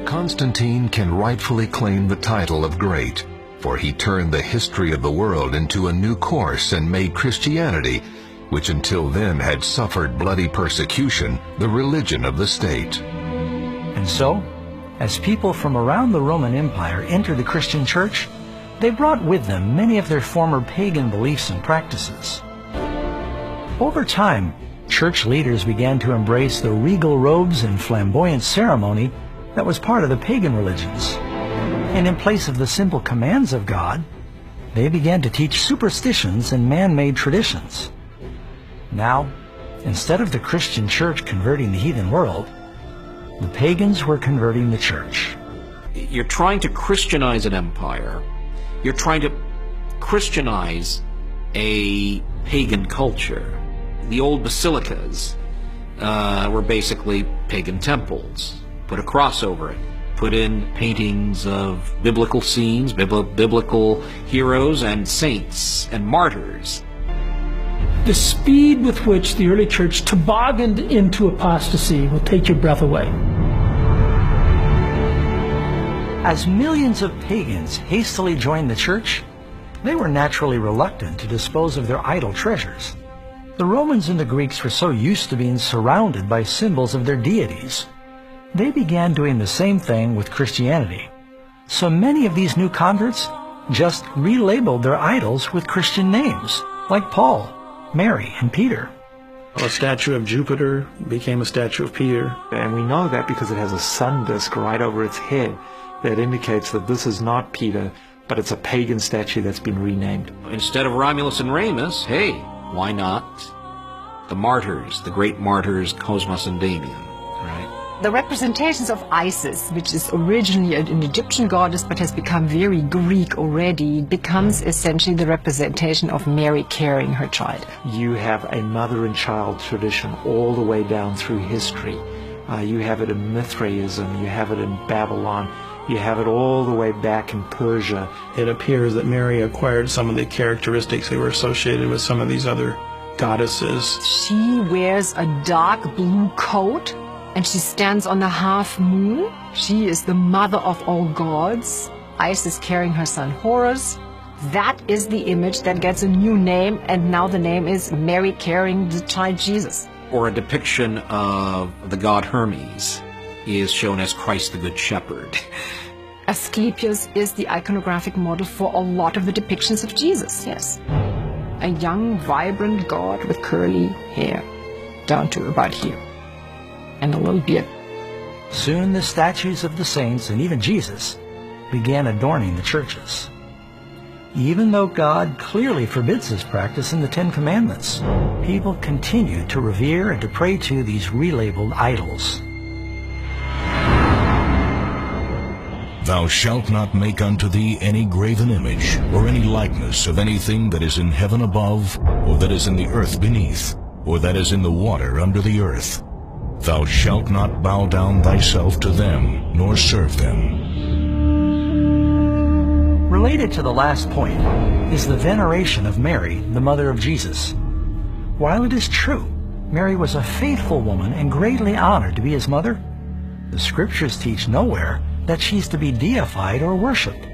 Constantine can rightfully claim the title of great, for he turned the history of the world into a new course and made Christianity, which until then had suffered bloody persecution, the religion of the state. And so, as people from around the Roman Empire entered the Christian church, they brought with them many of their former pagan beliefs and practices. Over time, church leaders began to embrace the regal robes and flamboyant ceremony that was part of the pagan religions. And in place of the simple commands of God, they began to teach superstitions and man-made traditions. Now, instead of the Christian church converting the heathen world, the pagans were converting the church. You're trying to Christianize an empire. You're trying to Christianize a pagan culture. The old basilicas were basically pagan temples. Put a cross over it. Put in paintings of biblical scenes, biblical heroes and saints and martyrs. The speed with which the early church tobogganed into apostasy will take your breath away. As millions of pagans hastily joined the church, they were naturally reluctant to dispose of their idol treasures. The Romans and the Greeks were so used to being surrounded by symbols of their deities. They began doing the same thing with Christianity. So many of these new converts just relabeled their idols with Christian names, like Paul, Mary, and Peter. A statue of Jupiter became a statue of Peter. And we know that because it has a sun disk right over its head that indicates that this is not Peter, but it's a pagan statue that's been renamed. Instead of Romulus and Remus, hey, why not the martyrs, the great martyrs Cosmas and Damian, right? The representations of Isis, which is originally an Egyptian goddess but has become very Greek already, becomes essentially the representation of Mary carrying her child. You have a mother and child tradition all the way down through history. You have it in Mithraism, you have it in Babylon, you have it all the way back in Persia. It appears that Mary acquired some of the characteristics that were associated with some of these other goddesses. She wears a dark blue coat, and she stands on the half moon. She is the mother of all gods. Isis carrying her son Horus. That is the image that gets a new name, and now the name is Mary carrying the child Jesus. Or a depiction of the god Hermes is shown as Christ the Good Shepherd. Asclepius is the iconographic model for a lot of the depictions of Jesus, yes. A young, vibrant god with curly hair, down to about here, and a little beard. Soon the statues of the saints and even Jesus began adorning the churches. Even though God clearly forbids this practice in the Ten Commandments, people continued to revere and to pray to these relabeled idols. Thou shalt not make unto thee any graven image, or any likeness of anything that is in heaven above, or that is in the earth beneath, or that is in the water under the earth. Thou shalt not bow down thyself to them, nor serve them. Related to the last point is the veneration of Mary, the mother of Jesus. While it is true, Mary was a faithful woman and greatly honored to be his mother, the scriptures teach nowhere that she's to be deified or worshipped.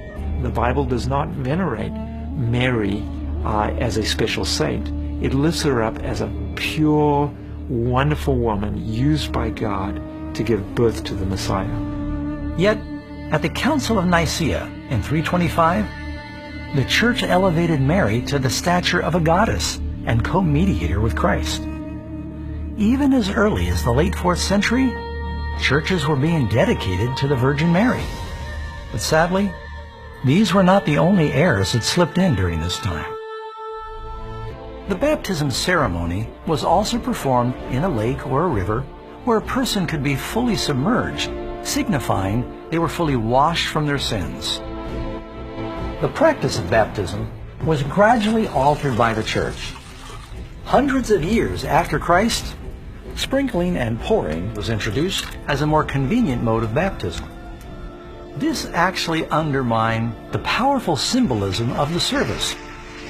The Bible does not venerate Mary as a special saint. It lifts her up as a pure, wonderful woman used by God to give birth to the Messiah. Yet, at the Council of Nicaea in 325, the Church elevated Mary to the stature of a goddess and co-mediator with Christ. Even as early as the late 4th century, churches were being dedicated to the Virgin Mary. But sadly, these were not the only errors that slipped in during this time. The baptism ceremony was also performed in a lake or a river where a person could be fully submerged, signifying they were fully washed from their sins. The practice of baptism was gradually altered by the church. Hundreds of years after Christ, sprinkling and pouring was introduced as a more convenient mode of baptism. This actually undermined the powerful symbolism of the service,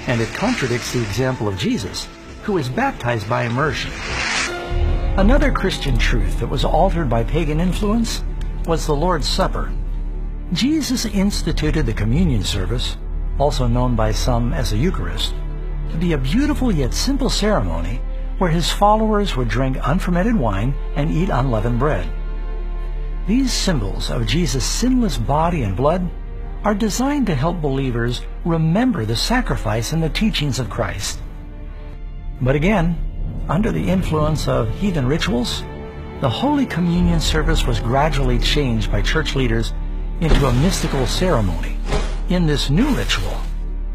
and it contradicts the example of Jesus, who was baptized by immersion. Another Christian truth that was altered by pagan influence was the Lord's Supper. Jesus instituted the communion service, also known by some as the Eucharist, to be a beautiful yet simple ceremony where his followers would drink unfermented wine and eat unleavened bread. These symbols of Jesus' sinless body and blood are designed to help believers remember the sacrifice and the teachings of Christ. But again, under the influence of heathen rituals, the Holy Communion service was gradually changed by church leaders into a mystical ceremony. In this new ritual,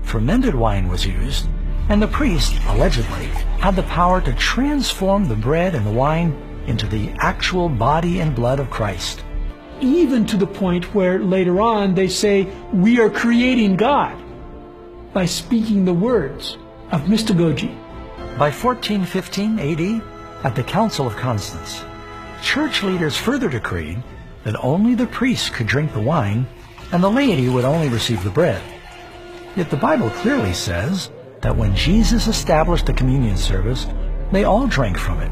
fermented wine was used, and the priest, allegedly, had the power to transform the bread and the wine into the actual body and blood of Christ. Even to the point where later on they say, we are creating God by speaking the words of mystagogy. By 1415 AD, at the Council of Constance, church leaders further decreed that only the priests could drink the wine and the laity would only receive the bread. Yet the Bible clearly says that when Jesus established the communion service, they all drank from it.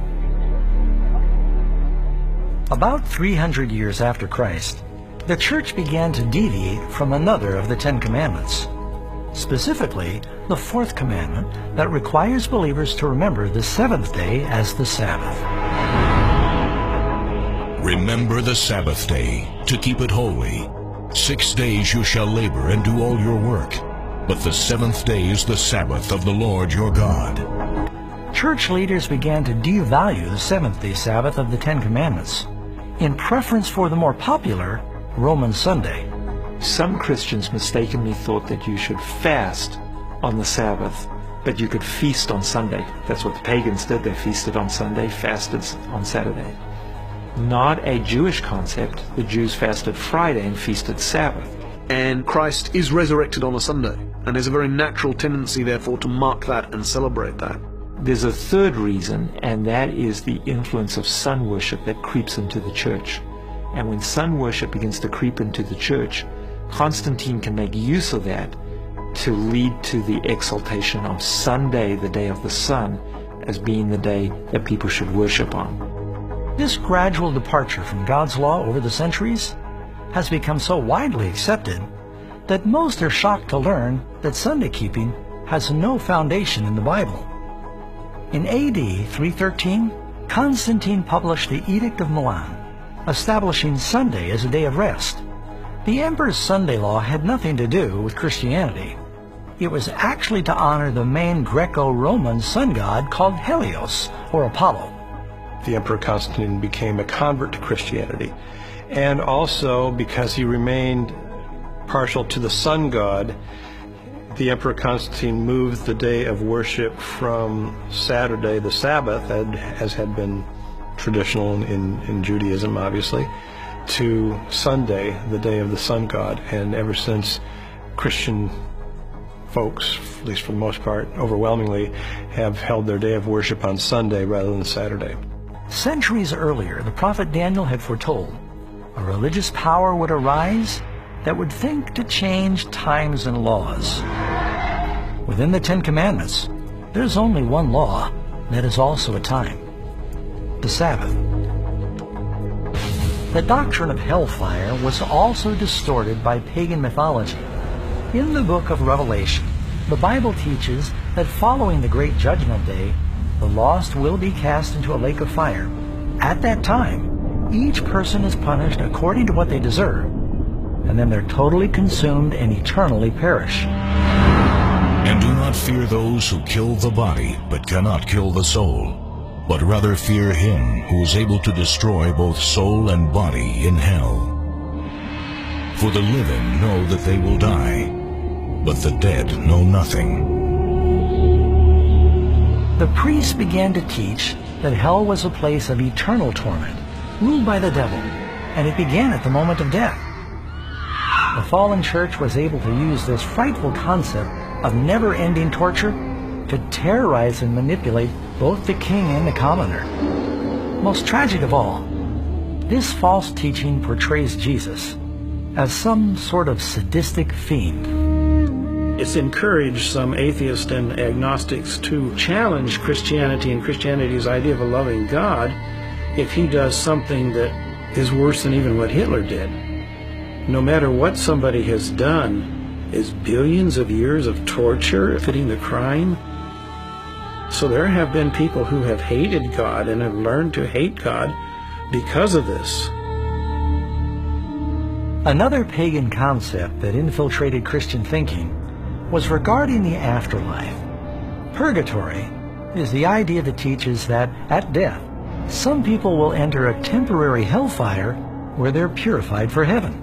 About 300 years after Christ, the church began to deviate from another of the 10 Commandments, specifically the 4th commandment that requires believers to remember the 7th day as the Sabbath. Remember the Sabbath day, to keep it holy. 6 days you shall labor and do all your work, but the 7th day is the Sabbath of the Lord your God. Church leaders began to devalue the 7th-day Sabbath of the 10 Commandments in preference for the more popular Roman Sunday. Some Christians mistakenly thought that you should fast on the Sabbath, but you could feast on Sunday. That's what the pagans did. They feasted on Sunday, fasted on Saturday. Not a Jewish concept. The Jews fasted Friday and feasted Sabbath. And Christ is resurrected on a Sunday, and there's a very natural tendency, therefore, to mark that and celebrate that. There's a third reason, and that is the influence of sun worship that creeps into the church. And when sun worship begins to creep into the church, Constantine can make use of that to lead to the exaltation of Sunday, the day of the sun, as being the day that people should worship on. This gradual departure from God's law over the centuries has become so widely accepted that most are shocked to learn that Sunday keeping has no foundation in the Bible. In AD 313, Constantine published the Edict of Milan, establishing Sunday as a day of rest. The emperor's Sunday law had nothing to do with Christianity. It was actually to honor the main Greco-Roman sun god called Helios, or Apollo. The Emperor Constantine became a convert to Christianity, and also because he remained partial to the sun god, the Emperor Constantine moved the day of worship from Saturday, the Sabbath, as had been traditional in Judaism, obviously, to Sunday, the day of the sun god. And ever since, Christian folks, at least for the most part, overwhelmingly, have held their day of worship on Sunday rather than Saturday. Centuries earlier, the prophet Daniel had foretold a religious power would arise that would think to change times and laws. Within the 10 Commandments, there's only one law that is also a time: the Sabbath. The doctrine of hellfire was also distorted by pagan mythology. In the book of Revelation, the Bible teaches that following the Great Judgment Day, the lost will be cast into a lake of fire. At that time, each person is punished according to what they deserve, and then they're totally consumed and eternally perish. And do not fear those who kill the body, but cannot kill the soul, but rather fear him who is able to destroy both soul and body in hell. For the living know that they will die, but the dead know nothing. The priests began to teach that hell was a place of eternal torment, ruled by the devil, and it began at the moment of death. The fallen church was able to use this frightful concept of never-ending torture to terrorize and manipulate both the king and the commoner. Most tragic of all, this false teaching portrays Jesus as some sort of sadistic fiend. It's encouraged some atheists and agnostics to challenge Christianity and Christianity's idea of a loving God if he does something that is worse than even what Hitler did. No matter what somebody has done, is billions of years of torture fitting the crime? So there have been people who have hated God and have learned to hate God because of this. Another pagan concept that infiltrated Christian thinking was regarding the afterlife. Purgatory is the idea that teaches that at death, some people will enter a temporary hellfire where they're purified for heaven.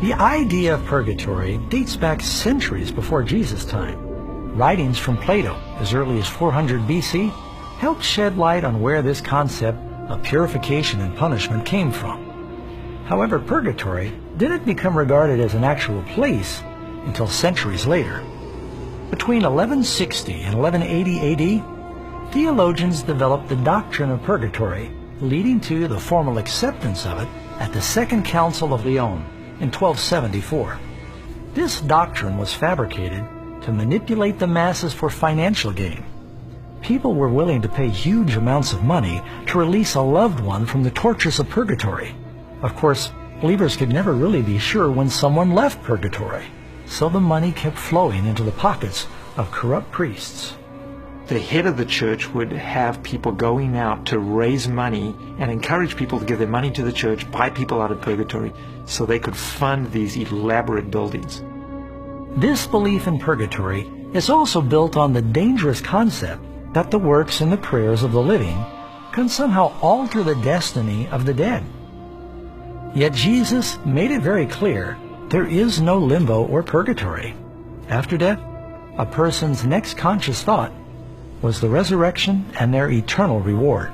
The idea of purgatory dates back centuries before Jesus' time. Writings from Plato, as early as 400 BC, helped shed light on where this concept of purification and punishment came from. However, purgatory didn't become regarded as an actual place until centuries later. Between 1160 and 1180 AD, theologians developed the doctrine of purgatory, leading to the formal acceptance of it at the Second Council of Lyon in 1274. This doctrine was fabricated to manipulate the masses for financial gain. People were willing to pay huge amounts of money to release a loved one from the tortures of purgatory. Of course, believers could never really be sure when someone left purgatory, so the money kept flowing into the pockets of corrupt priests. The head of the church would have people going out to raise money and encourage people to give their money to the church, buy people out of purgatory, so they could fund these elaborate buildings. This belief in purgatory is also built on the dangerous concept that the works and the prayers of the living can somehow alter the destiny of the dead. Yet Jesus made it very clear there is no limbo or purgatory. After death, a person's next conscious thought was the resurrection and their eternal reward.